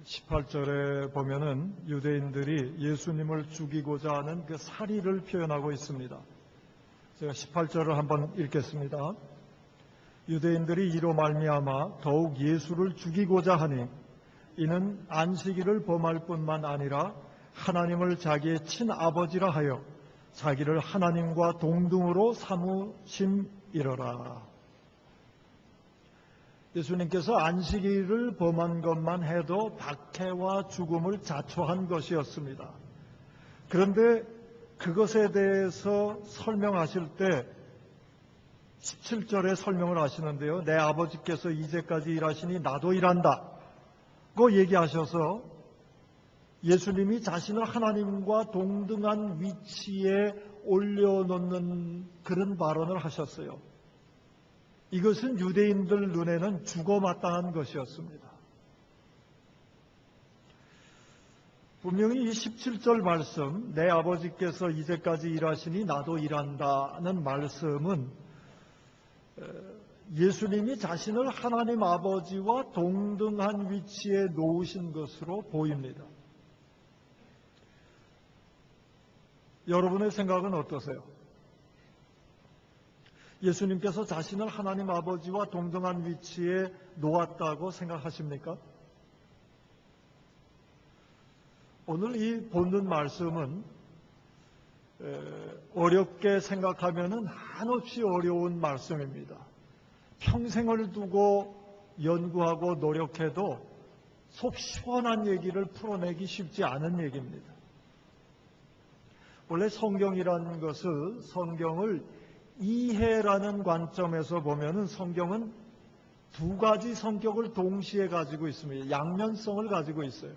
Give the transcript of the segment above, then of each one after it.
18절에 보면은 유대인들이 예수님을 죽이고자 하는 그 살의를 표현하고 있습니다. 제가 18절을 한번 읽겠습니다. 유대인들이 이로 말미암아 더욱 예수를 죽이고자 하니 이는 안식일을 범할 뿐만 아니라 하나님을 자기의 친아버지라 하여 자기를 하나님과 동등으로 삼으심이로라. 예수님께서 안식일을 범한 것만 해도 박해와 죽음을 자초한 것이었습니다. 그런데 그것에 대해서 설명하실 때 17절에 설명을 하시는데요. 내 아버지께서 이제까지 일하시니 나도 일한다. 고 얘기하셔서 예수님이 자신을 하나님과 동등한 위치에 올려놓는 그런 발언을 하셨어요. 이것은 유대인들 눈에는 죽어마땅한 것이었습니다. 분명히 이 17절 말씀, 내 아버지께서 이제까지 일하시니 나도 일한다는 말씀은 예수님이 자신을 하나님 아버지와 동등한 위치에 놓으신 것으로 보입니다. 여러분의 생각은 어떠세요? 예수님께서 자신을 하나님 아버지와 동등한 위치에 놓았다고 생각하십니까? 오늘 이 본문 말씀은 어렵게 생각하면은 한없이 어려운 말씀입니다. 평생을 두고 연구하고 노력해도 속 시원한 얘기를 풀어내기 쉽지 않은 얘기입니다. 원래 성경이라는 것은 성경을 이해라는 관점에서 보면은 성경은 두 가지 성격을 동시에 가지고 있습니다. 양면성을 가지고 있어요.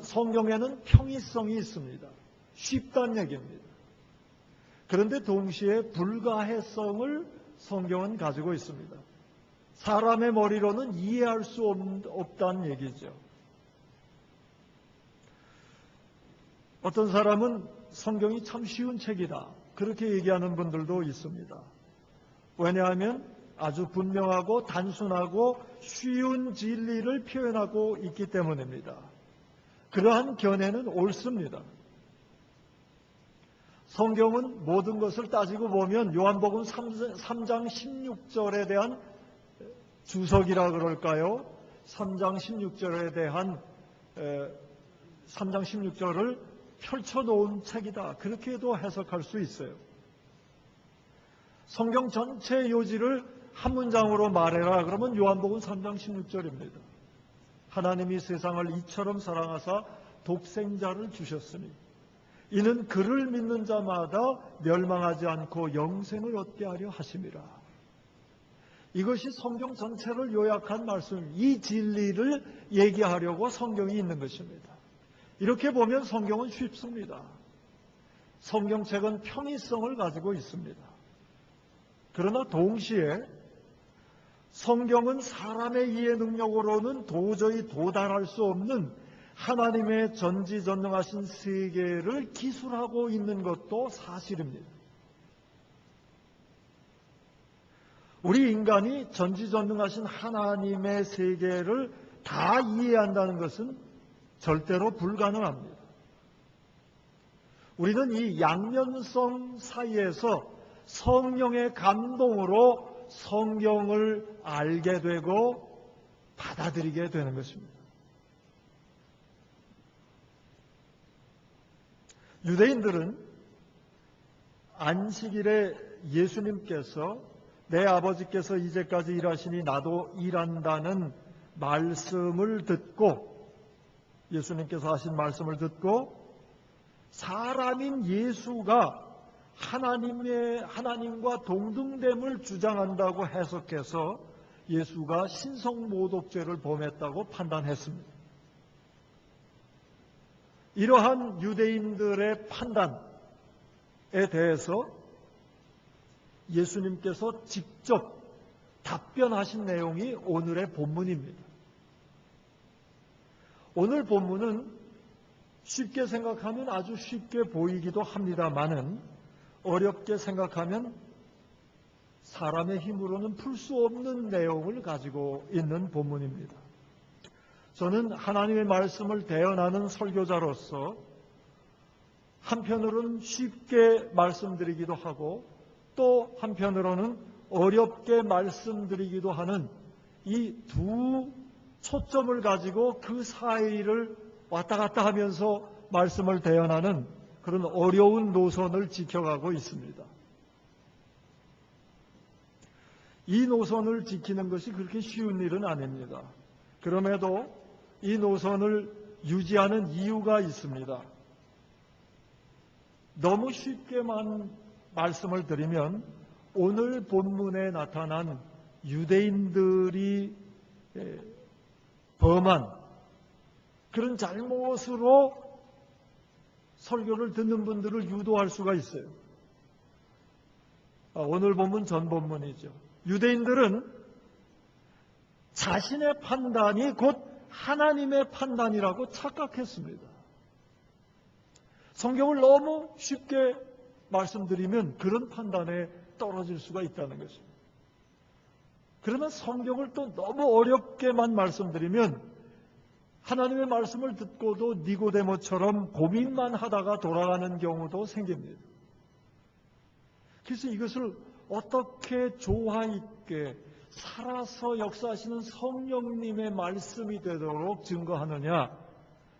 성경에는 평이성이 있습니다. 쉽다는 얘기입니다. 그런데 동시에 불가해성을 성경은 가지고 있습니다. 사람의 머리로는 이해할 수 없다는 얘기죠. 어떤 사람은 성경이 참 쉬운 책이다, 그렇게 얘기하는 분들도 있습니다. 왜냐하면 아주 분명하고 단순하고 쉬운 진리를 표현하고 있기 때문입니다. 그러한 견해는 옳습니다. 성경은 모든 것을 따지고 보면 요한복음 3장 16절에 대한 주석이라 그럴까요? 3장 16절에 대한 3장 16절을 펼쳐놓은 책이다, 그렇게도 해석할 수 있어요. 성경 전체 요지를 한 문장으로 말해라 그러면 요한복음 3장 16절입니다. 하나님이 세상을 이처럼 사랑하사 독생자를 주셨으니 이는 그를 믿는 자마다 멸망하지 않고 영생을 얻게 하려 하심이라. 이것이 성경 전체를 요약한 말씀, 이 진리를 얘기하려고 성경이 있는 것입니다. 이렇게 보면 성경은 쉽습니다. 성경책은 평이성을 가지고 있습니다. 그러나 동시에 성경은 사람의 이해 능력으로는 도저히 도달할 수 없는 하나님의 전지전능하신 세계를 기술하고 있는 것도 사실입니다. 우리 인간이 전지전능하신 하나님의 세계를 다 이해한다는 것은 절대로 불가능합니다. 우리는 이 양면성 사이에서 성령의 감동으로 성경을 알게 되고 받아들이게 되는 것입니다. 유대인들은 안식일에 예수님께서 내 아버지께서 이제까지 일하시니 나도 일한다는 말씀을 듣고, 예수님께서 하신 말씀을 듣고 사람인 예수가 하나님과 동등됨을 주장한다고 해석해서 예수가 신성모독죄를 범했다고 판단했습니다. 이러한 유대인들의 판단에 대해서 예수님께서 직접 답변하신 내용이 오늘의 본문입니다. 오늘 본문은 쉽게 생각하면 아주 쉽게 보이기도 합니다만은 어렵게 생각하면 사람의 힘으로는 풀 수 없는 내용을 가지고 있는 본문입니다. 저는 하나님의 말씀을 대언하는 설교자로서 한편으로는 쉽게 말씀드리기도 하고 또 한편으로는 어렵게 말씀드리기도 하는 이 두 초점을 가지고 그 사이를 왔다 갔다 하면서 말씀을 대언하는 그런 어려운 노선을 지켜가고 있습니다. 이 노선을 지키는 것이 그렇게 쉬운 일은 아닙니다. 그럼에도 이 노선을 유지하는 이유가 있습니다. 너무 쉽게만 말씀을 드리면 오늘 본문에 나타난 유대인들이 범한 그런 잘못으로 설교를 듣는 분들을 유도할 수가 있어요. 오늘 본문 전 본문이죠. 유대인들은 자신의 판단이 곧 하나님의 판단이라고 착각했습니다. 성경을 너무 쉽게 말씀드리면 그런 판단에 떨어질 수가 있다는 것입니다. 그러면 성경을 또 너무 어렵게만 말씀드리면 하나님의 말씀을 듣고도 니고데모처럼 고민만 하다가 돌아가는 경우도 생깁니다. 그래서 이것을 어떻게 조화 있게 살아서 역사하시는 성령님의 말씀이 되도록 증거하느냐,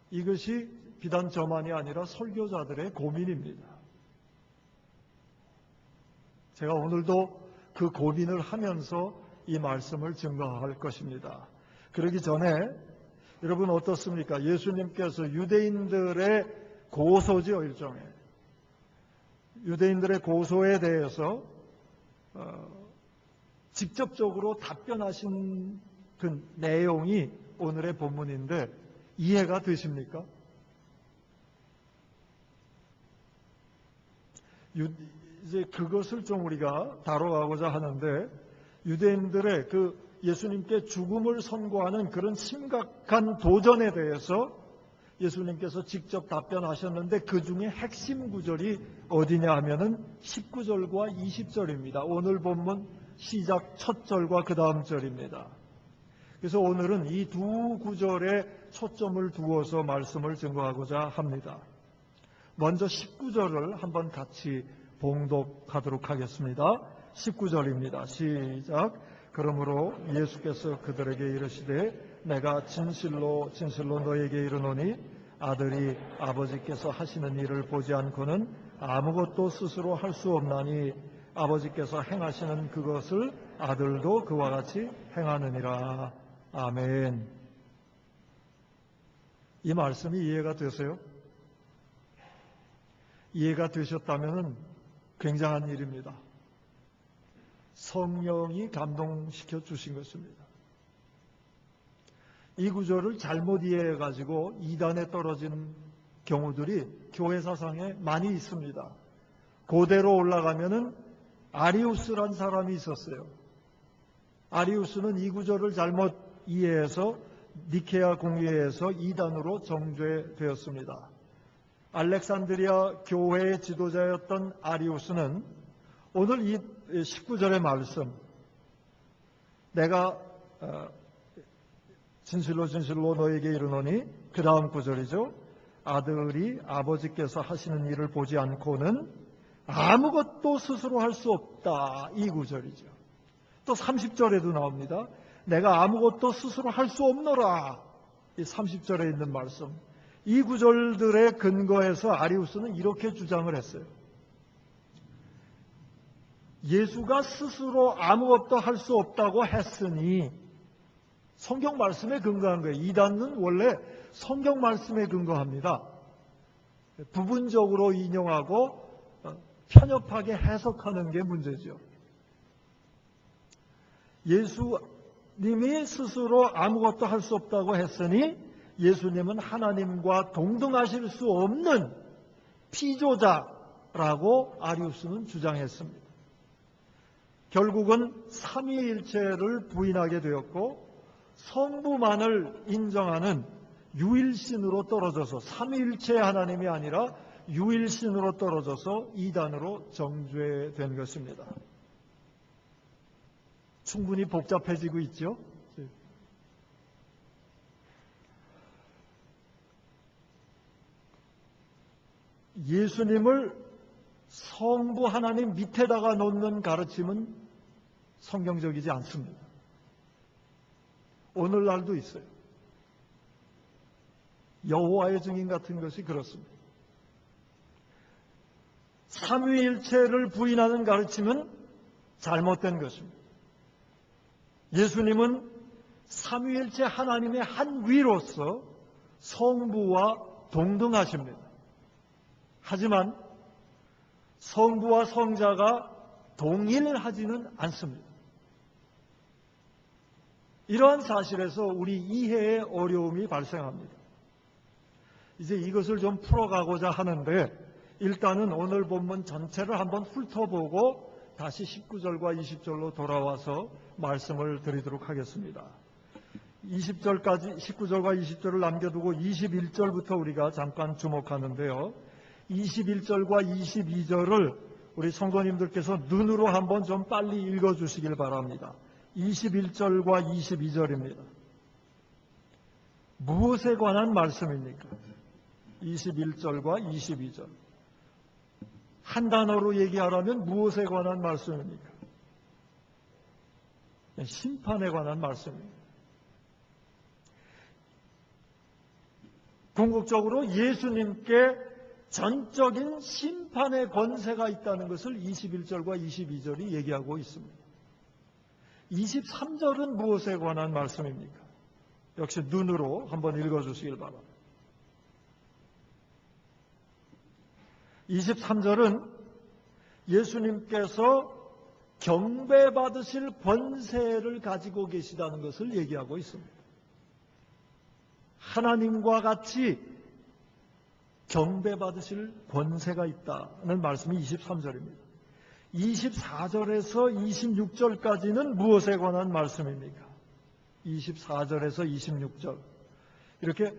이것이 비단 저만이 아니라 설교자들의 고민입니다. 제가 오늘도 그 고민을 하면서 이 말씀을 증거할 것입니다. 그러기 전에 여러분 어떻습니까? 예수님께서 유대인들의 고소죠, 일종의. 유대인들의 고소에 대해서 직접적으로 답변하신 그 내용이 오늘의 본문인데 이해가 되십니까? 이제 그것을 좀 우리가 다뤄가고자 하는데, 유대인들의 그 예수님께 죽음을 선고하는 그런 심각한 도전에 대해서 예수님께서 직접 답변하셨는데 그 중에 핵심 구절이 어디냐 하면은 19절과 20절입니다. 오늘 본문 시작 첫 절과 그 다음 절입니다. 그래서 오늘은 이 두 구절에 초점을 두어서 말씀을 증거하고자 합니다. 먼저 19절을 한번 같이 봉독하도록 하겠습니다. 19절입니다. 시작. 그러므로 예수께서 그들에게 이르시되 내가 진실로 진실로 너에게 이르노니 아들이 아버지께서 하시는 일을 보지 않고는 아무것도 스스로 할 수 없나니 아버지께서 행하시는 그것을 아들도 그와 같이 행하느니라. 아멘. 이 말씀이 이해가 되세요? 이해가 되셨다면 굉장한 일입니다. 성령이 감동시켜 주신 것입니다. 이 구절을 잘못 이해해가지고 이단에 떨어진 경우들이 교회 사상에 많이 있습니다. 고대로 올라가면은 아리우스란 사람이 있었어요. 아리우스는 이 구절을 잘못 이해해서 니케아 공회에서 이단으로 정죄되었습니다. 알렉산드리아 교회의 지도자였던 아리우스는 오늘 이 19절의 말씀, 내가 진실로 진실로 너에게 이르노니, 그 다음 구절이죠. 아들이 아버지께서 하시는 일을 보지 않고는 아무것도 스스로 할 수 없다. 이 구절이죠. 또 30절에도 나옵니다. 내가 아무것도 스스로 할 수 없노라. 이 30절에 있는 말씀. 이 구절들의 근거에서 아리우스는 이렇게 주장을 했어요. 예수가 스스로 아무것도 할 수 없다고 했으니 성경 말씀에 근거한 거예요. 이단은 원래 성경 말씀에 근거합니다. 부분적으로 인용하고 편협하게 해석하는 게 문제죠. 예수님이 스스로 아무것도 할 수 없다고 했으니 예수님은 하나님과 동등하실 수 없는 피조자라고 아리우스는 주장했습니다. 결국은 삼위일체를 부인하게 되었고 성부만을 인정하는 유일신으로 떨어져서 삼위일체의 하나님이 아니라 유일신으로 떨어져서 이단으로 정죄된 것입니다. 충분히 복잡해지고 있죠. 예수님을 성부 하나님 밑에다가 놓는 가르침은 성경적이지 않습니다. 오늘날도 있어요. 여호와의 증인 같은 것이 그렇습니다. 삼위일체를 부인하는 가르침은 잘못된 것입니다. 예수님은 삼위일체 하나님의 한 위로서 성부와 동등하십니다. 하지만 성부와 성자가 동일하지는 않습니다. 이러한 사실에서 우리 이해에 어려움이 발생합니다. 이제 이것을 좀 풀어가고자 하는데 일단은 오늘 본문 전체를 한번 훑어보고 다시 19절과 20절로 돌아와서 말씀을 드리도록 하겠습니다. 20절까지 19절과 20절을 남겨두고 21절부터 우리가 잠깐 주목하는데요. 21절과 22절을 우리 성도님들께서 눈으로 한번 좀 빨리 읽어주시길 바랍니다. 21절과 22절입니다. 무엇에 관한 말씀입니까? 21절과 22절. 한 단어로 얘기하라면 무엇에 관한 말씀입니까? 심판에 관한 말씀입니다. 궁극적으로 예수님께 전적인 심판의 권세가 있다는 것을 21절과 22절이 얘기하고 있습니다. 23절은 무엇에 관한 말씀입니까? 역시 눈으로 한번 읽어주시길 바랍니다. 23절은 예수님께서 경배받으실 권세를 가지고 계시다는 것을 얘기하고 있습니다. 하나님과 같이 경배받으실 권세가 있다는 말씀이 23절입니다. 24절에서 26절까지는 무엇에 관한 말씀입니까? 24절에서 26절. 이렇게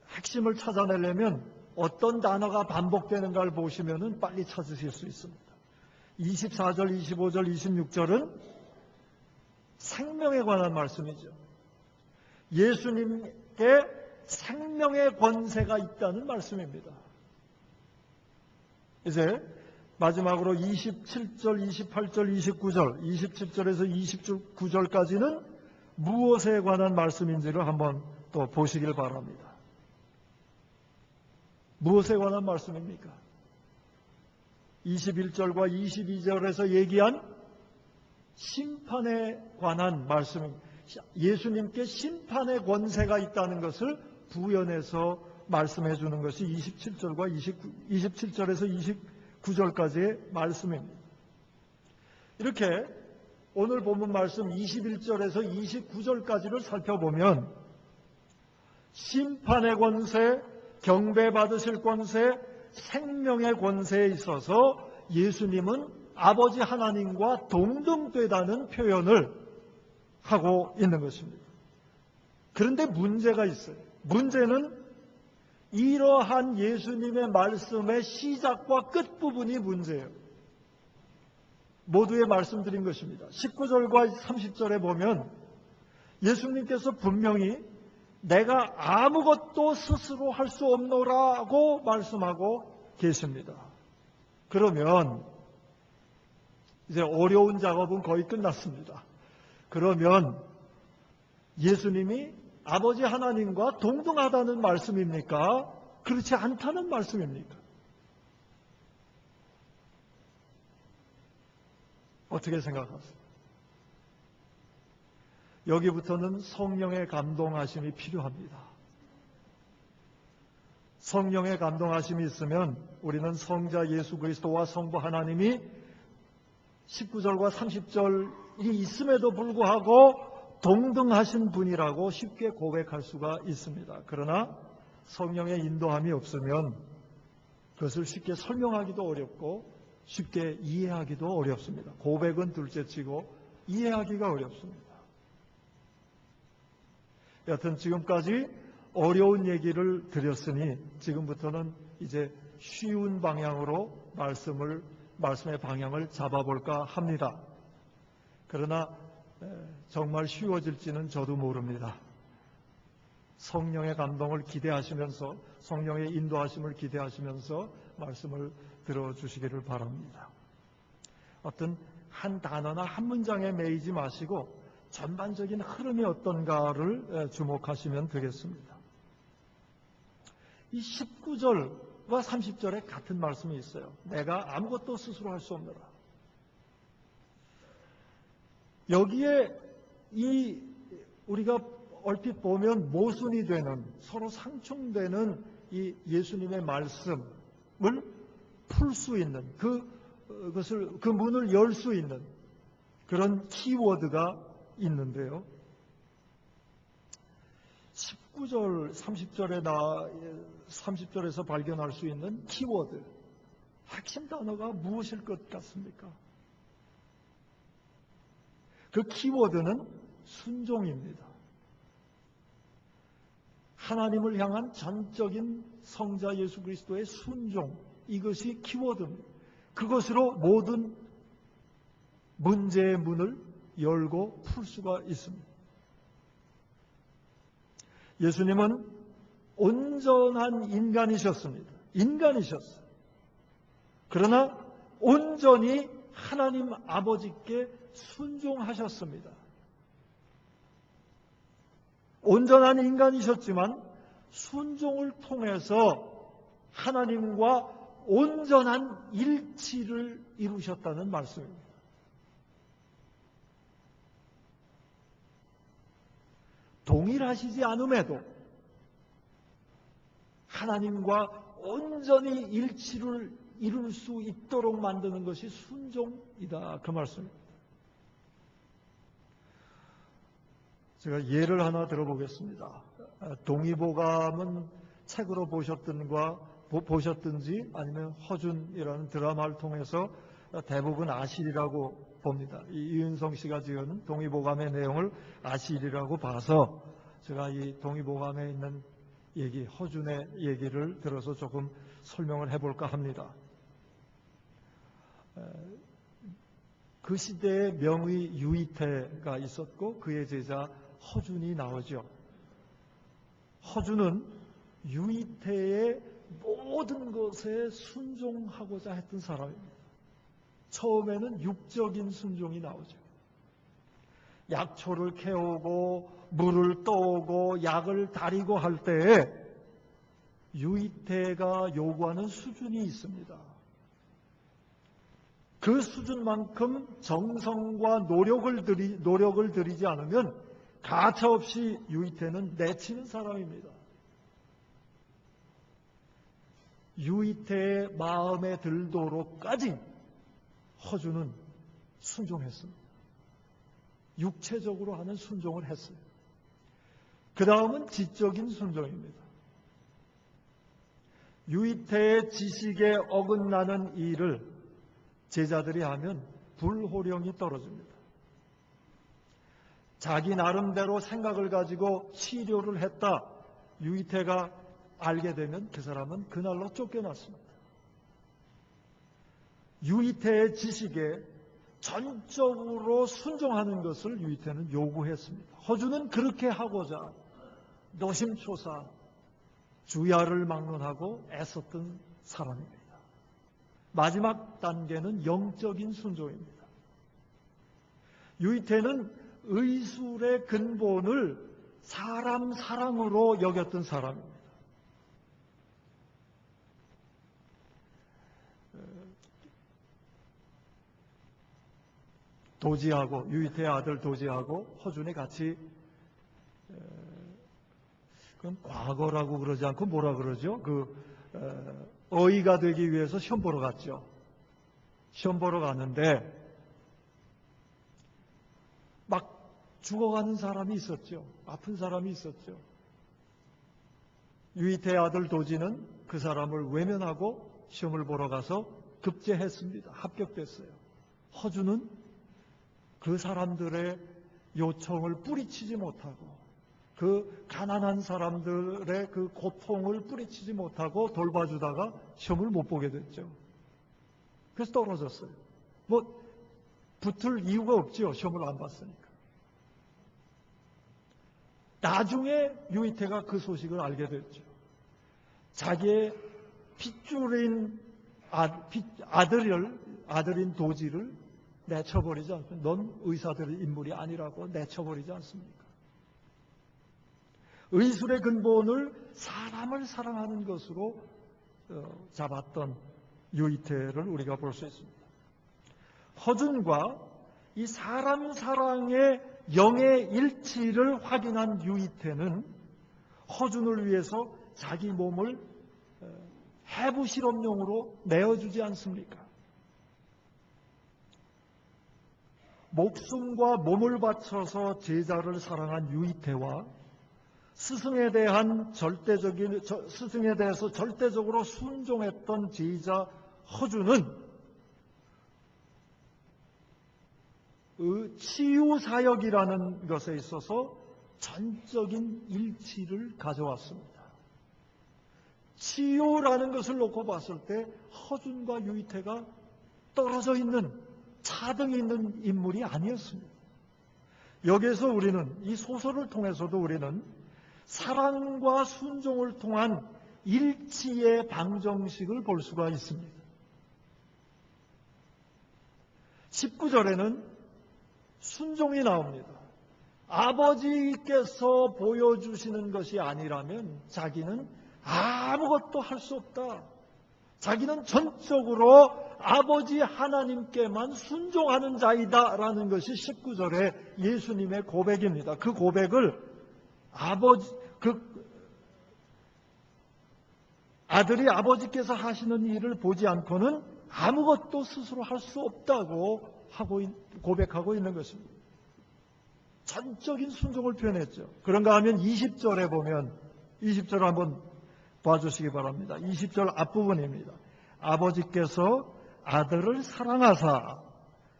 핵심을 찾아내려면 어떤 단어가 반복되는가를 보시면 빨리 찾으실 수 있습니다. 24절, 25절, 26절은 생명에 관한 말씀이죠. 예수님께 생명의 권세가 있다는 말씀입니다. 이제 마지막으로 27절, 28절, 29절, 27절에서 29절까지는 무엇에 관한 말씀인지를 한번 또 보시길 바랍니다. 무엇에 관한 말씀입니까? 21절과 22절에서 얘기한 심판에 관한 말씀입니다. 예수님께 심판의 권세가 있다는 것을 부연해서 말씀해 주는 것이 27절에서 29절까지의 말씀입니다. 이렇게 오늘 본문 말씀 21절에서 29절까지를 살펴보면 심판의 권세, 경배받으실 권세, 생명의 권세에 있어서 예수님은 아버지 하나님과 동등되다는 표현을 하고 있는 것입니다. 그런데 문제가 있어요. 문제는 이러한 예수님의 말씀의 시작과 끝부분이 문제예요. 모두에 말씀드린 것입니다. 19절과 30절에 보면 예수님께서 분명히 내가 아무것도 스스로 할 수 없노라고 말씀하고 계십니다. 그러면 이제 어려운 작업은 거의 끝났습니다. 그러면 예수님이 아버지 하나님과 동등하다는 말씀입니까? 그렇지 않다는 말씀입니까? 어떻게 생각하세요? 여기부터는 성령의 감동하심이 필요합니다. 성령의 감동하심이 있으면 우리는 성자 예수 그리스도와 성부 하나님이 19절과 30절이 있음에도 불구하고 동등하신 분이라고 쉽게 고백할 수가 있습니다. 그러나 성령의 인도함이 없으면 그것을 쉽게 설명하기도 어렵고 쉽게 이해하기도 어렵습니다. 고백은 둘째치고 이해하기가 어렵습니다. 여튼 지금까지 어려운 얘기를 드렸으니 지금부터는 이제 쉬운 방향으로 말씀의 방향을 잡아볼까 합니다. 그러나 정말 쉬워질지는 저도 모릅니다. 성령의 감동을 기대하시면서 성령의 인도하심을 기대하시면서 말씀을 들어주시기를 바랍니다. 어떤 한 단어나 한 문장에 매이지 마시고 전반적인 흐름이 어떤가를 주목하시면 되겠습니다. 이 19절과 30절에 같은 말씀이 있어요. 내가 아무것도 스스로 할 수 없노라. 여기에 우리가 얼핏 보면 모순이 되는, 서로 상충되는 이 예수님의 말씀을 풀 수 있는, 그 문을 열 수 있는 그런 키워드가 있는데요. 19절, 30절에서 발견할 수 있는 키워드, 핵심 단어가 무엇일 것 같습니까? 그 키워드는 순종입니다. 하나님을 향한 전적인 성자 예수 그리스도의 순종, 이것이 키워드입니다. 그것으로 모든 문제의 문을 열고 풀 수가 있습니다. 예수님은 온전한 인간이셨습니다. 인간이셨어요. 그러나 온전히 하나님 아버지께 순종하셨습니다. 온전한 인간이셨지만 순종을 통해서 하나님과 온전한 일치를 이루셨다는 말씀입니다. 동일하시지 않음에도 하나님과 온전히 일치를 이룰 수 있도록 만드는 것이 순종이다. 그 말씀입니다. 제가 예를 하나 들어보겠습니다. 동의보감은 책으로 보셨든지 아니면 허준이라는 드라마를 통해서 대부분 아시리라고 봅니다. 이은성 씨가 지은 동의보감의 내용을 아시리라고 봐서 제가 이 동의보감에 있는 얘기, 허준의 얘기를 들어서 조금 설명을 해볼까 합니다. 그 시대에 명의 유이태가 있었고 그의 제자 허준이 나오죠. 허준은 유이태의 모든 것에 순종하고자 했던 사람입니다. 처음에는 육적인 순종이 나오죠. 약초를 캐오고 물을 떠오고 약을 다리고 할 때에 유이태가 요구하는 수준이 있습니다. 그 수준만큼 정성과 노력을 들이지 않으면 가차없이 유이태는 내치는 사람입니다. 유이태의 마음에 들도록까지 허준은 순종했습니다. 육체적으로 하는 순종을 했어요. 그 다음은 지적인 순종입니다. 유이태의 지식에 어긋나는 일을 제자들이 하면 불호령이 떨어집니다. 자기 나름대로 생각을 가지고 치료를 했다. 유이태가 알게 되면 그 사람은 그날로 쫓겨났습니다. 유이태의 지식에 전적으로 순종하는 것을 유이태는 요구했습니다. 허준은 그렇게 하고자 노심초사 주야를 막론하고 애썼던 사람입니다. 마지막 단계는 영적인 순종입니다. 유이태는 의술의 근본을 사람 사랑으로 여겼던 사람입니다. 도지하고 유이태의 아들 도지하고 허준이 같이 그건 과거라고 그러지 않고 뭐라 그러죠? 어이가 되기 위해서 시험 보러 갔죠. 시험 보러 갔는데 막 죽어가는 사람이 있었죠. 아픈 사람이 있었죠. 유이태의 아들 도지는 그 사람을 외면하고 시험을 보러 가서 급제했습니다. 합격됐어요. 허준은 그 사람들의 요청을 뿌리치지 못하고 그 가난한 사람들의 그 고통을 뿌리치지 못하고 돌봐주다가 시험을 못 보게 됐죠. 그래서 떨어졌어요. 붙을 이유가 없죠. 시험을 안 봤으니까. 나중에 유이태가 그 소식을 알게 됐죠. 자기의 핏줄인 아들인 도지를 내쳐버리지 않습니까? 넌 의사들의 인물이 아니라고 내쳐버리지 않습니까? 의술의 근본을 사람을 사랑하는 것으로 잡았던 유이태를 우리가 볼 수 있습니다. 허준과 이 사람 사랑의 영의 일치를 확인한 유이태는 허준을 위해서 자기 몸을 해부 실험용으로 내어주지 않습니까? 목숨과 몸을 바쳐서 제자를 사랑한 유이태와 스승에 대해서 절대적으로 순종했던 제자 허준은 치유 사역이라는 것에 있어서 전적인 일치를 가져왔습니다. 치유라는 것을 놓고 봤을 때 허준과 유이태가 떨어져 있는 차등이 있는 인물이 아니었습니다. 여기에서 우리는 이 소설을 통해서도 우리는 사랑과 순종을 통한 일치의 방정식을 볼 수가 있습니다. 19절에는 순종이 나옵니다. 아버지께서 보여주시는 것이 아니라면 자기는 아무것도 할 수 없다. 자기는 전적으로 아버지 하나님께만 순종하는 자이다라는 것이 19절의 예수님의 고백입니다. 그 고백을 아들이 아버지께서 하시는 일을 보지 않고는 아무것도 스스로 할 수 없다고 고백하고 있는 것입니다. 전적인 순종을 표현했죠. 그런가 하면 20절에 보면 20절을 한번 봐주시기 바랍니다. 20절 앞부분입니다. 아버지께서 아들을 사랑하사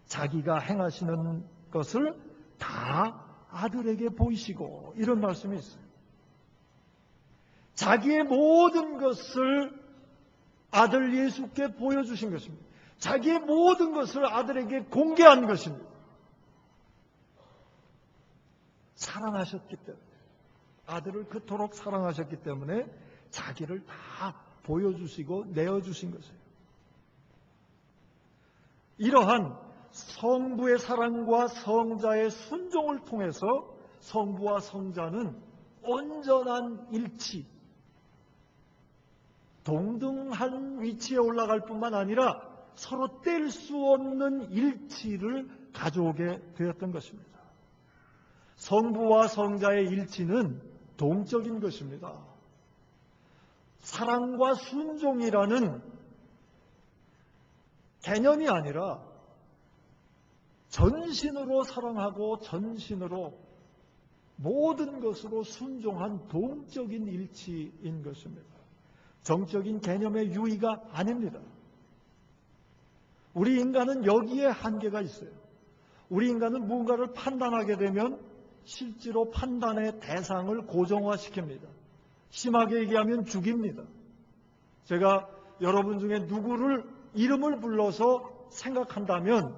자기가 행하시는 것을 다 아들에게 보이시고 이런 말씀이 있어요. 자기의 모든 것을 아들 예수께 보여주신 것입니다. 자기의 모든 것을 아들에게 공개한 것입니다. 사랑하셨기 때문에, 아들을 그토록 사랑하셨기 때문에 자기를 다 보여주시고 내어주신 것이에요. 이러한 성부의 사랑과 성자의 순종을 통해서 성부와 성자는 온전한 일치, 동등한 위치에 올라갈 뿐만 아니라 서로 뗄 수 없는 일치를 가져오게 되었던 것입니다. 성부와 성자의 일치는 동적인 것입니다. 사랑과 순종이라는 개념이 아니라 전신으로 사랑하고 전신으로 모든 것으로 순종한 동적인 일치인 것입니다. 정적인 개념의 유의가 아닙니다. 우리 인간은 여기에 한계가 있어요. 우리 인간은 무언가를 판단하게 되면 실제로 판단의 대상을 고정화시킵니다. 심하게 얘기하면 죽입니다. 제가 여러분 중에 누구를 이름을 불러서 생각한다면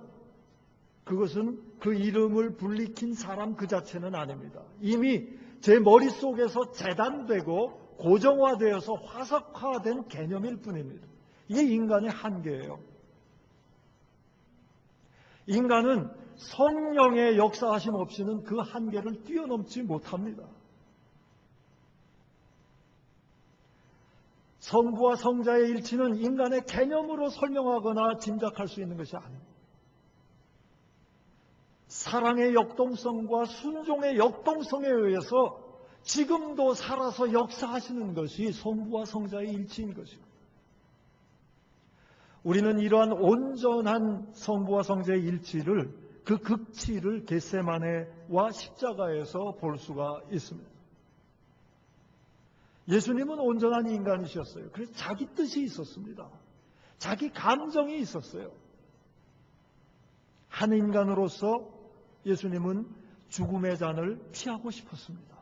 그것은 그 이름을 불리킨 사람 그 자체는 아닙니다. 이미 제 머릿속에서 재단되고 고정화되어서 화석화된 개념일 뿐입니다. 이게 인간의 한계예요. 인간은 성령의 역사하심 없이는 그 한계를 뛰어넘지 못합니다. 성부와 성자의 일치는 인간의 개념으로 설명하거나 짐작할 수 있는 것이 아닙니다. 사랑의 역동성과 순종의 역동성에 의해서 지금도 살아서 역사하시는 것이 성부와 성자의 일치인 것입니다. 우리는 이러한 온전한 성부와 성자의 일치를, 그 극치를 겟세마네와 십자가에서 볼 수가 있습니다. 예수님은 온전한 인간이셨어요. 그래서 자기 뜻이 있었습니다. 자기 감정이 있었어요. 한 인간으로서 예수님은 죽음의 잔을 피하고 싶었습니다.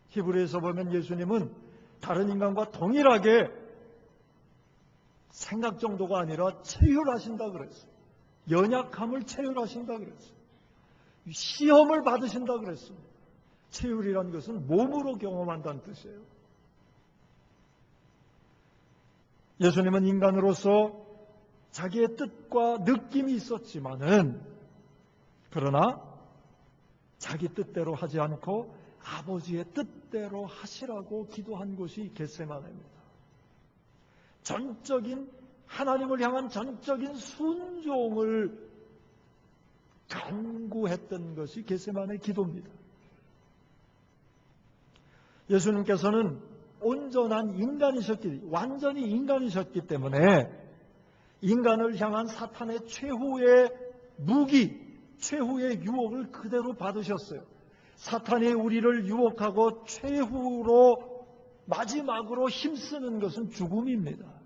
히브리에서 보면 예수님은 다른 인간과 동일하게 생각 정도가 아니라 체휼하신다 그랬어요. 연약함을 체휼하신다 그랬어요. 시험을 받으신다 그랬습니다. 체휼이라는 것은 몸으로 경험한다는 뜻이에요. 예수님은 인간으로서 자기의 뜻과 느낌이 있었지만은 그러나 자기 뜻대로 하지 않고 아버지의 뜻대로 하시라고 기도한 곳이 겟세마네입니다. 전적인 하나님을 향한 전적인 순종을 간구했던 것이 겟세마네 기도입니다. 예수님께서는 온전한 인간이셨기, 완전히 인간이셨기 때문에 인간을 향한 사탄의 최후의 무기, 최후의 유혹을 그대로 받으셨어요. 사탄이 우리를 유혹하고 최후로 마지막으로 힘쓰는 것은 죽음입니다.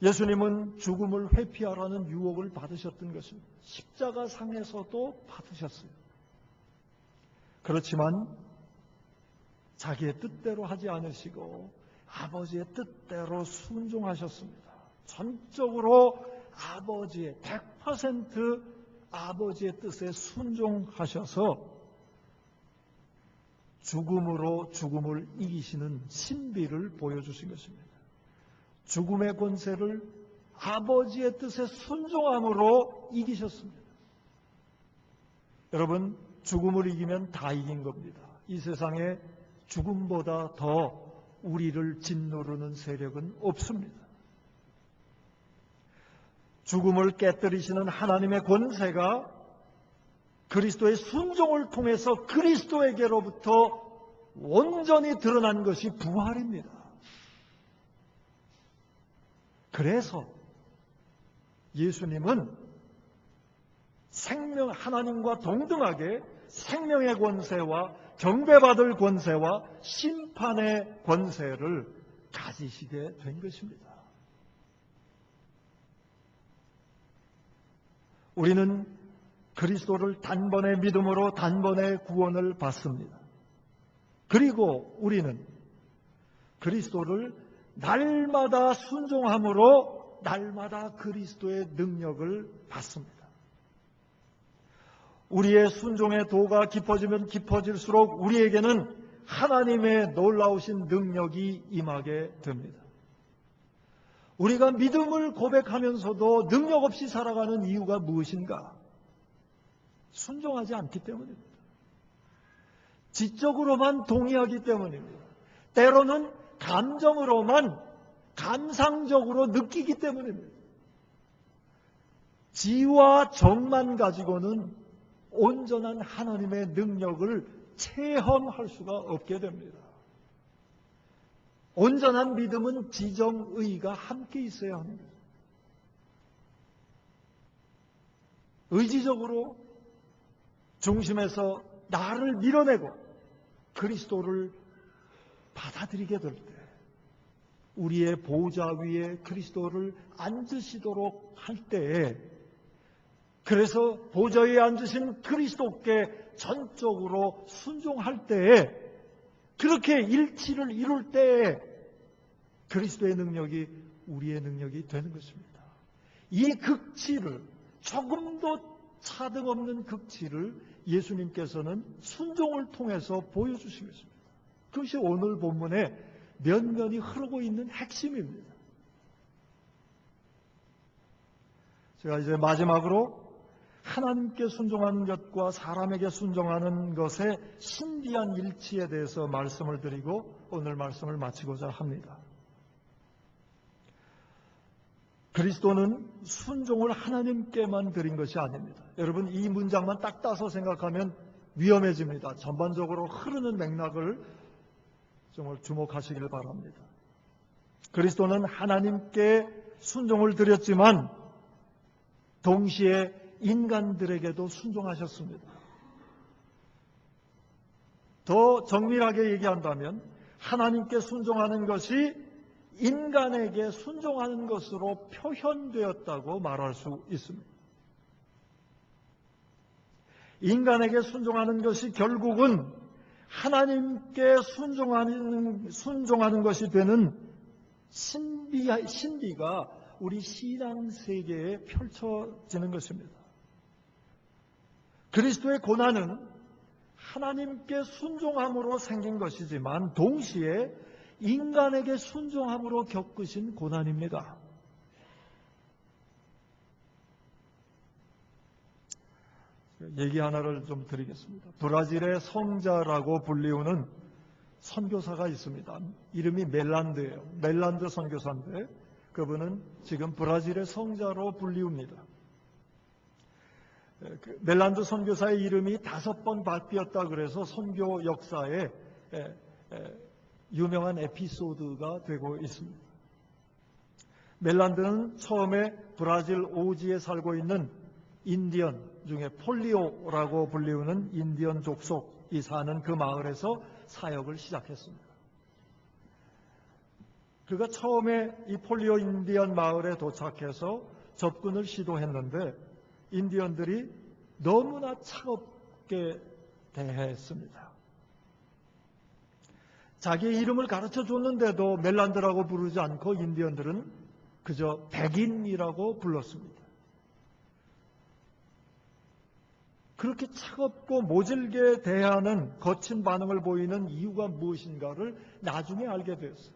예수님은 죽음을 회피하라는 유혹을 받으셨던 것입니다. 십자가상에서도 받으셨어요. 그렇지만 자기의 뜻대로 하지 않으시고 아버지의 뜻대로 순종하셨습니다. 전적으로 아버지의 100% 아버지의 뜻에 순종하셔서 죽음으로 죽음을 이기시는 신비를 보여주신 것입니다. 죽음의 권세를 아버지의 뜻에 순종함으로 이기셨습니다. 여러분, 죽음을 이기면 다 이긴 겁니다. 이 세상에 죽음보다 더 우리를 짓누르는 세력은 없습니다. 죽음을 깨뜨리시는 하나님의 권세가 그리스도의 순종을 통해서 그리스도에게로부터 온전히 드러난 것이 부활입니다. 그래서 예수님은 하나님과 동등하게 생명의 권세와 경배받을 권세와 심판의 권세를 가지시게 된 것입니다. 우리는 그리스도를 단번에 믿음으로 단번에 구원을 받습니다. 그리고 우리는 그리스도를 날마다 순종함으로 날마다 그리스도의 능력을 받습니다. 우리의 순종의 도가 깊어지면 깊어질수록 우리에게는 하나님의 놀라우신 능력이 임하게 됩니다. 우리가 믿음을 고백하면서도 능력 없이 살아가는 이유가 무엇인가? 순종하지 않기 때문입니다. 지적으로만 동의하기 때문입니다. 때로는 감정으로만 감상적으로 느끼기 때문입니다. 지와 정만 가지고는 온전한 하나님의 능력을 체험할 수가 없게 됩니다. 온전한 믿음은 지정의가 함께 있어야 합니다. 의지적으로 중심에서 나를 밀어내고 그리스도를 받아들이게 될 때 우리의 보좌 위에 그리스도를 앉으시도록 할 때에 그래서 보좌 위에 앉으신 그리스도께 전적으로 순종할 때에 그렇게 일치를 이룰 때에 그리스도의 능력이 우리의 능력이 되는 것입니다. 이 극치를 조금도 차등 없는 극치를 예수님께서는 순종을 통해서 보여주신 것입니다. 그것이 오늘 본문에 면면이 흐르고 있는 핵심입니다. 제가 이제 마지막으로 하나님께 순종하는 것과 사람에게 순종하는 것의 신비한 일치에 대해서 말씀을 드리고 오늘 말씀을 마치고자 합니다. 그리스도는 순종을 하나님께만 드린 것이 아닙니다. 여러분, 이 문장만 딱 따서 생각하면 위험해집니다. 전반적으로 흐르는 맥락을 정말 주목하시길 바랍니다. 그리스도는 하나님께 순종을 드렸지만 동시에 인간들에게도 순종하셨습니다. 더 정밀하게 얘기한다면 하나님께 순종하는 것이 인간에게 순종하는 것으로 표현되었다고 말할 수 있습니다. 인간에게 순종하는 것이 결국은 하나님께 순종하는 것이 되는 신비가 우리 신앙 세계에 펼쳐지는 것입니다. 그리스도의 고난은 하나님께 순종함으로 생긴 것이지만 동시에 인간에게 순종함으로 겪으신 고난입니다. 얘기 하나를 좀 드리겠습니다. 브라질의 성자라고 불리우는 선교사가 있습니다. 이름이 멜란드예요. 멜란드 선교사인데 그분은 지금 브라질의 성자로 불리웁니다. 멜란드 선교사의 이름이 5번 바뀌었다 그래서 선교 역사에 유명한 에피소드가 되고 있습니다. 멜란드는 처음에 브라질 오지에 살고 있는 인디언 중에 폴리오라고 불리우는 인디언 족속이 사는 그 마을에서 사역을 시작했습니다. 그가 처음에 이 폴리오 인디언 마을에 도착해서 접근을 시도했는데 인디언들이 너무나 차갑게 대했습니다. 자기의 이름을 가르쳐 줬는데도 멜란드라고 부르지 않고 인디언들은 그저 백인이라고 불렀습니다. 그렇게 차갑고 모질게 대하는 거친 반응을 보이는 이유가 무엇인가를 나중에 알게 되었어요.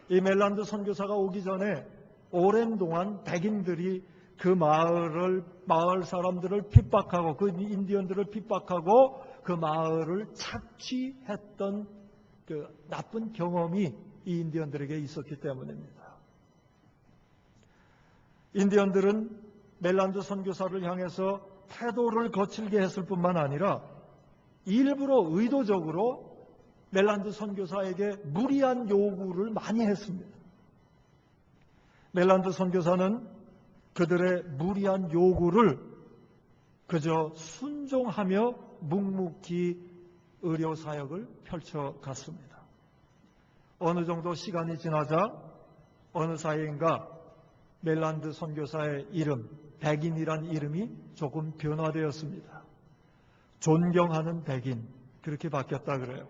이 멜란드 선교사가 오기 전에 오랜 동안 백인들이 그 마을 사람들을 핍박하고 그 인디언들을 핍박하고 그 마을을 착취했던 그 나쁜 경험이 이 인디언들에게 있었기 때문입니다. 인디언들은 멜란드 선교사를 향해서 태도를 거칠게 했을 뿐만 아니라 일부러 의도적으로 멜란드 선교사에게 무리한 요구를 많이 했습니다. 멜란드 선교사는 그들의 무리한 요구를 그저 순종하며 묵묵히 의료사역을 펼쳐갔습니다. 어느 정도 시간이 지나자 어느 사이인가 멜란드 선교사의 이름, 백인이란 이름이 조금 변화되었습니다. 존경하는 백인, 그렇게 바뀌었다 그래요.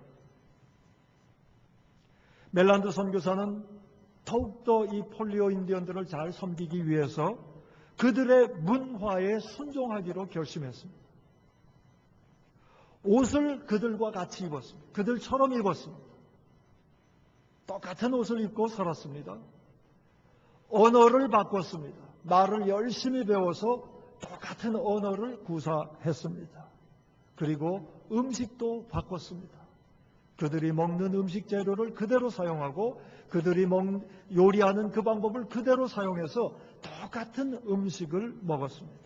멜란드 선교사는 더욱더 이 폴리오 인디언들을 잘 섬기기 위해서 그들의 문화에 순종하기로 결심했습니다. 옷을 그들과 같이 입었습니다. 그들처럼 입었습니다. 똑같은 옷을 입고 살았습니다. 언어를 바꿨습니다. 말을 열심히 배워서 똑같은 언어를 구사했습니다. 그리고 음식도 바꿨습니다. 그들이 먹는 음식 재료를 그대로 사용하고 그들이 요리하는 그 방법을 그대로 사용해서 똑같은 음식을 먹었습니다.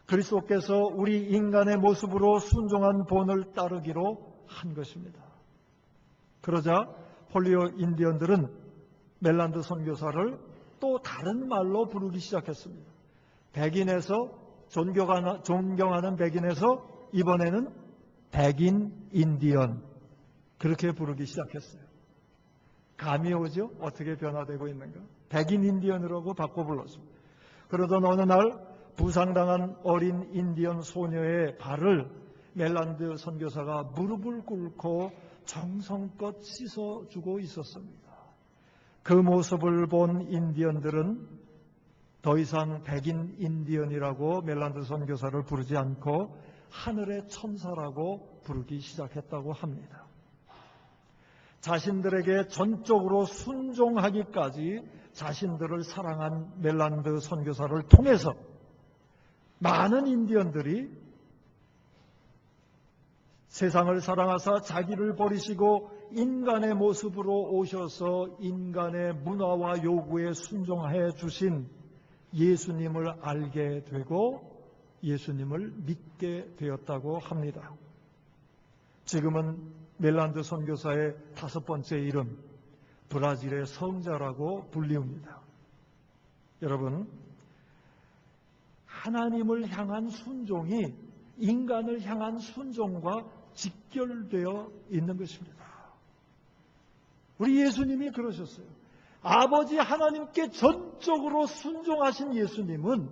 그리스도께서 우리 인간의 모습으로 순종한 본을 따르기로 한 것입니다. 그러자 폴리오 인디언들은 멜란드 선교사를 또 다른 말로 부르기 시작했습니다. 백인에서 존경하는 백인에서 이번에는 백인 인디언, 그렇게 부르기 시작했어요. 감이 오죠? 어떻게 변화되고 있는가? 백인 인디언이라고 바꿔 불렀습니다. 그러던 어느 날 부상당한 어린 인디언 소녀의 발을 멜란드 선교사가 무릎을 꿇고 정성껏 씻어주고 있었습니다. 그 모습을 본 인디언들은 더 이상 백인 인디언이라고 멜란드 선교사를 부르지 않고 하늘의 천사라고 부르기 시작했다고 합니다. 자신들에게 전적으로 순종하기까지 자신들을 사랑한 멜란드 선교사를 통해서 많은 인디언들이 세상을 사랑하사 자기를 버리시고 인간의 모습으로 오셔서 인간의 문화와 요구에 순종해 주신 예수님을 알게 되고 예수님을 믿게 되었다고 합니다. 지금은 멜란드 선교사의 5번째 이름, 브라질의 성자라고 불리웁니다. 여러분, 하나님을 향한 순종이 인간을 향한 순종과 직결되어 있는 것입니다. 우리 예수님이 그러셨어요. 아버지 하나님께 전적으로 순종하신 예수님은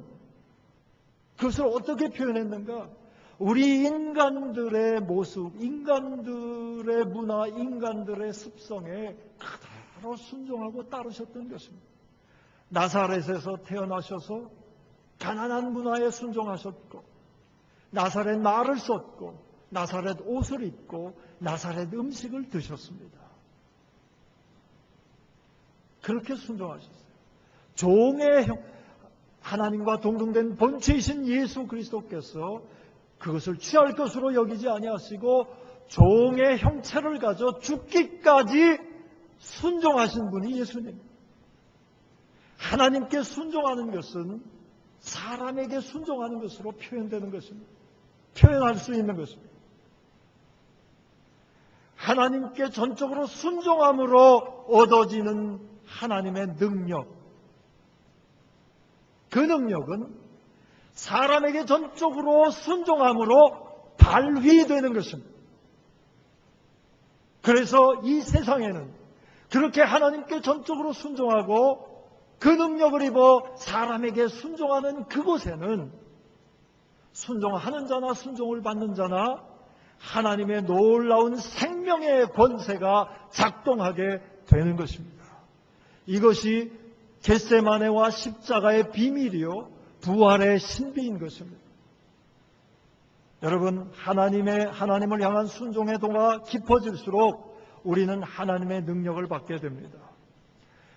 그것을 어떻게 표현했는가? 우리 인간들의 모습, 인간들의 문화, 인간들의 습성에 그대로 순종하고 따르셨던 것입니다. 나사렛에서 태어나셔서 가난한 문화에 순종하셨고 나사렛 말을 썼고 나사렛 옷을 입고 나사렛 음식을 드셨습니다. 그렇게 순종하셨어요. 종의 하나님과 동등된 본체이신 예수 그리스도께서 그것을 취할 것으로 여기지 아니하시고 종의 형체를 가져 죽기까지 순종하신 분이 예수님. 하나님께 순종하는 것은 사람에게 순종하는 것으로 표현되는 것입니다. 표현할 수 있는 것입니다. 하나님께 전적으로 순종함으로 얻어지는 하나님의 능력, 그 능력은 사람에게 전적으로 순종함으로 발휘되는 것입니다. 그래서 이 세상에는 그렇게 하나님께 전적으로 순종하고 그 능력을 입어 사람에게 순종하는 그곳에는 순종하는 자나 순종을 받는 자나 하나님의 놀라운 생명의 권세가 작동하게 되는 것입니다. 이것이 겟세마네와 십자가의 비밀이요 부활의 신비인 것입니다. 여러분, 하나님을 향한 순종의 도가 깊어질수록 우리는 하나님의 능력을 받게 됩니다.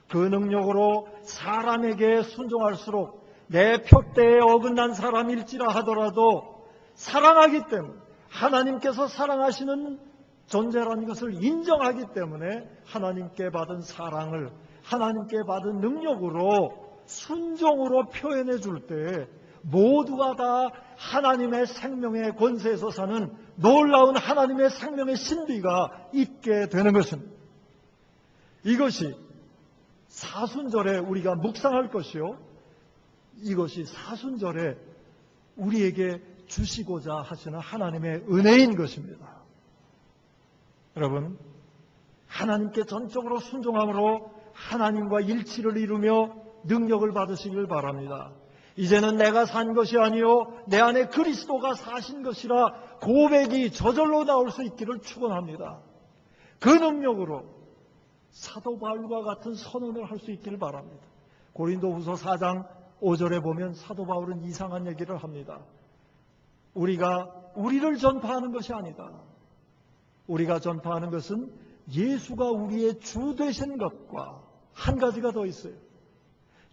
그 능력으로 사람에게 순종할수록 내 표대에 어긋난 사람일지라 하더라도 사랑하기 때문에 하나님께서 사랑하시는 존재라는 것을 인정하기 때문에 하나님께 받은 사랑을 하나님께 받은 능력으로 순종으로 표현해 줄 때 모두가 다 하나님의 생명의 권세에서 사는 놀라운 하나님의 생명의 신비가 있게 되는 것입니다. 이것이 사순절에 우리가 묵상할 것이요, 이것이 사순절에 우리에게 주시고자 하시는 하나님의 은혜인 것입니다. 여러분, 하나님께 전적으로 순종함으로 하나님과 일치를 이루며 능력을 받으시길 바랍니다. 이제는 내가 산 것이 아니요 내 안에 그리스도가 사신 것이라 고백이 저절로 나올 수 있기를 축원합니다. 그 능력으로 사도 바울과 같은 선언을 할 수 있기를 바랍니다. 고린도후서 4장 5절에 보면 사도 바울은 이상한 얘기를 합니다. 우리가 우리를 전파하는 것이 아니다. 우리가 전파하는 것은 예수가 우리의 주 되신 것과 한 가지가 더 있어요.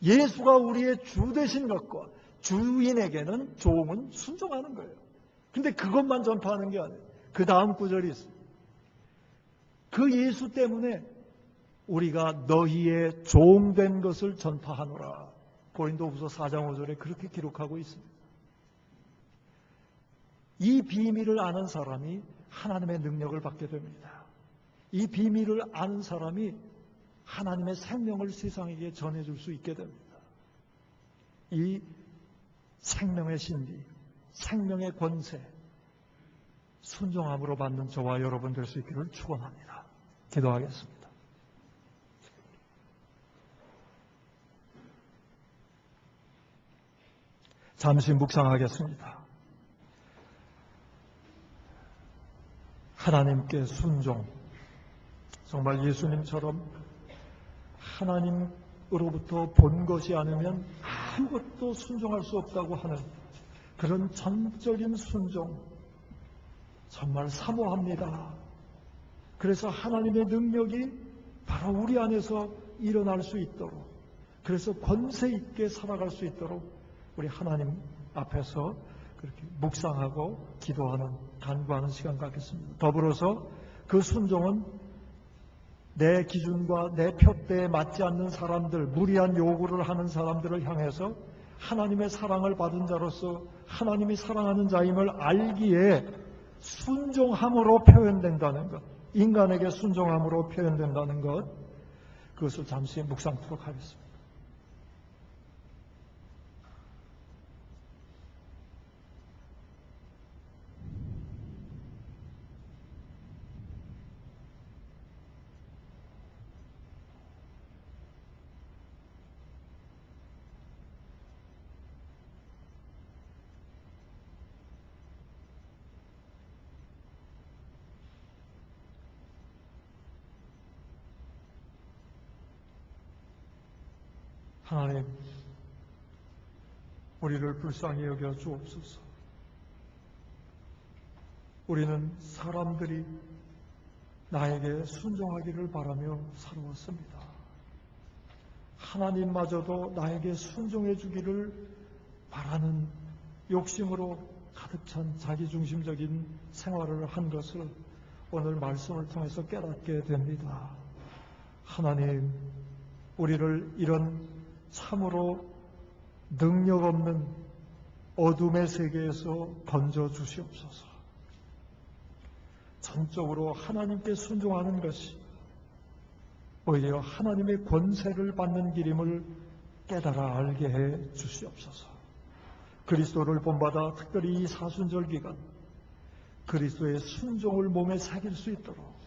예수가 우리의 주 되신 것과 주인에게는 종은 순종하는 거예요. 근데 그것만 전파하는 게 아니에요. 그 다음 구절이 있어요. 그 예수 때문에 우리가 너희의 종된 것을 전파하노라. 고린도후서 4장 5절에 그렇게 기록하고 있습니다. 이 비밀을 아는 사람이 하나님의 능력을 받게 됩니다. 이 비밀을 아는 사람이 하나님의 생명을 세상에게 전해줄 수 있게 됩니다. 이 생명의 신비, 생명의 권세, 순종함으로 받는 저와 여러분 될 수 있기를 축원합니다. 기도하겠습니다. 잠시 묵상하겠습니다. 하나님께 순종, 정말 예수님처럼 하나님으로부터 본 것이 아니면 아무것도 순종할 수 없다고 하는 그런 전적인 순종, 정말 사모합니다. 그래서 하나님의 능력이 바로 우리 안에서 일어날 수 있도록, 그래서 권세 있게 살아갈 수 있도록 우리 하나님 앞에서 그렇게 묵상하고 기도하는, 간구하는 시간 갖겠습니다. 더불어서 그 순종은 내 기준과 내 표대에 맞지 않는 사람들, 무리한 요구를 하는 사람들을 향해서 하나님의 사랑을 받은 자로서 하나님이 사랑하는 자임을 알기에 순종함으로 표현된다는 것, 인간에게 순종함으로 표현된다는 것, 그것을 잠시 묵상토록 하겠습니다. 하나님, 우리를 불쌍히 여겨 주옵소서. 우리는 사람들이 나에게 순종하기를 바라며 살아왔습니다. 하나님마저도 나에게 순종해 주기를 바라는 욕심으로 가득 찬 자기중심적인 생활을 한 것을 오늘 말씀을 통해서 깨닫게 됩니다. 하나님, 우리를 이런 참으로 능력 없는 어둠의 세계에서 건져 주시옵소서. 전적으로 하나님께 순종하는 것이 오히려 하나님의 권세를 받는 길임을 깨달아 알게 해 주시옵소서. 그리스도를 본받아 특별히 이 사순절 기간 그리스도의 순종을 몸에 새길 수 있도록,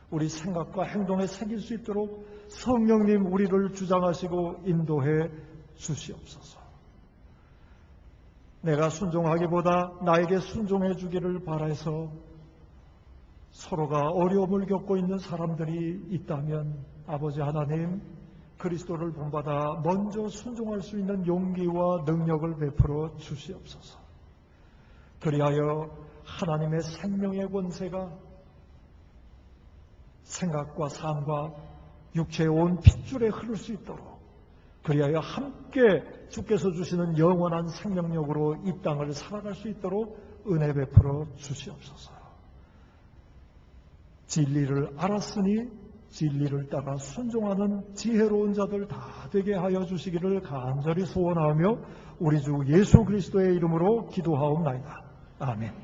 우리 생각과 행동에 새길 수 있도록 성령님 우리를 주장하시고 인도해 주시옵소서. 내가 순종하기보다 나에게 순종해 주기를 바라서 서로가 어려움을 겪고 있는 사람들이 있다면 아버지 하나님, 그리스도를 본받아 먼저 순종할 수 있는 용기와 능력을 베풀어 주시옵소서. 그리하여 하나님의 생명의 권세가 생각과 삶과 육체의 온 핏줄에 흐를 수 있도록, 그리하여 함께 주께서 주시는 영원한 생명력으로 이 땅을 살아갈 수 있도록 은혜 베풀어 주시옵소서. 진리를 알았으니 진리를 따라 순종하는 지혜로운 자들 다 되게 하여 주시기를 간절히 소원하며 우리 주 예수 그리스도의 이름으로 기도하옵나이다. 아멘.